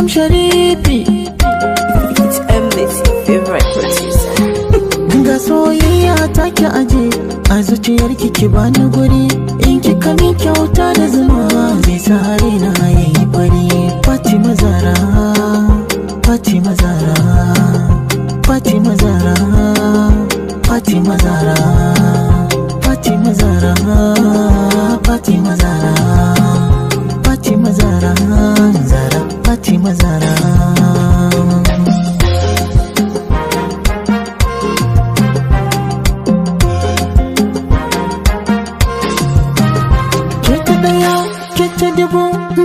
M Sharifi. It's Emlis, your favorite producer. Ga soyayya take aje a zuciyarki ki bani guri, in kika min kyauta da zuma zai sa raina yayi fari. Fatima Zara, Fatima Zara, Fatima Zara, Fatima Zara, Fatima Zara, Fatima Zara, Fatima Zara, Zara, Fatima Zara.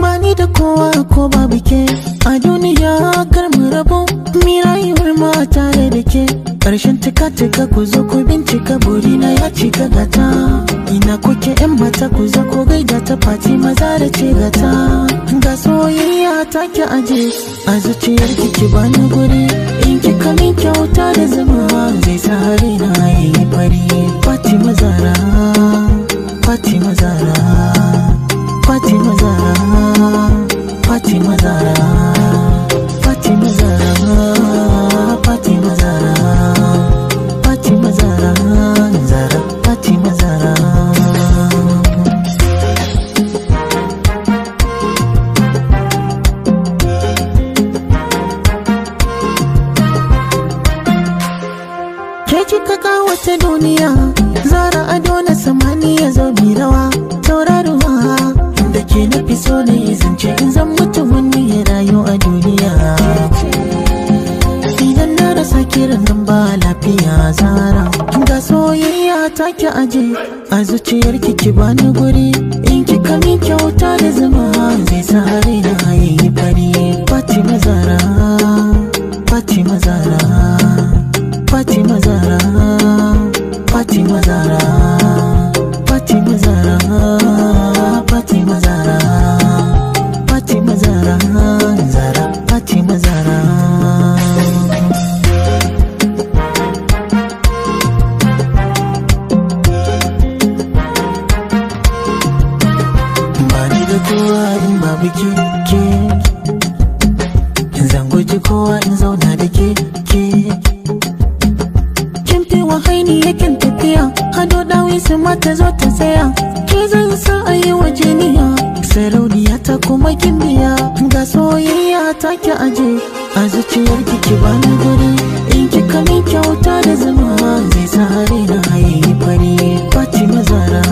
Bani da kowa ko babu ke a duniya, kar mu rabu mi rayuwar ma tare da ke. Karshen tuka ku zo ku bincika, burina ya cika gata. Ina kuke yan mata ku zo ku gaida ta, Fatima Zara ce gata. Ga soyayya take aje a zuciyar ki bani guri, in kika min kyauta da zama zai sa raina yayi fari. Fatima Zara, Fatima Zara, Fatima Zara, Fatima Zara, Fatima Zara, Fatima Zara, Fatima Zara, Zara, Fatima Zara. Ke kika kawata duniya, Zara ado na samaniya, zo mi rawa tauraruwa. Da ke na fi so na yi zance in zan mutu wani ya rayu a duniya. Idan na rasa kiran nan ba lafiya, Zara. Ga soyayya take aje a zuciyar ki bani guri, in kika min kyauta da zama zai sa raina yayi fari. Fatima Zara, Fatima Zara, Fatima Zara, Fatima Zara, Fatima Zara, Fatima Zara, Fatima Zara, Zara, Fatima Zara. Bani da kowa in babu ke, zan guji kowa in zauna da ke. Kin fi wahaini yakin tafiya, hado dawi su mata zo ta tsaya. Ke zan sa a yi wa jiniya, sarauniya ta kuma kimbiya. Ga soyayya take aje a zuciyar ki bani guri, in kika min kyauta da zama zai sa raina yayi fari. Fatima Zara,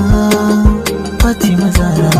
Fatima Zara,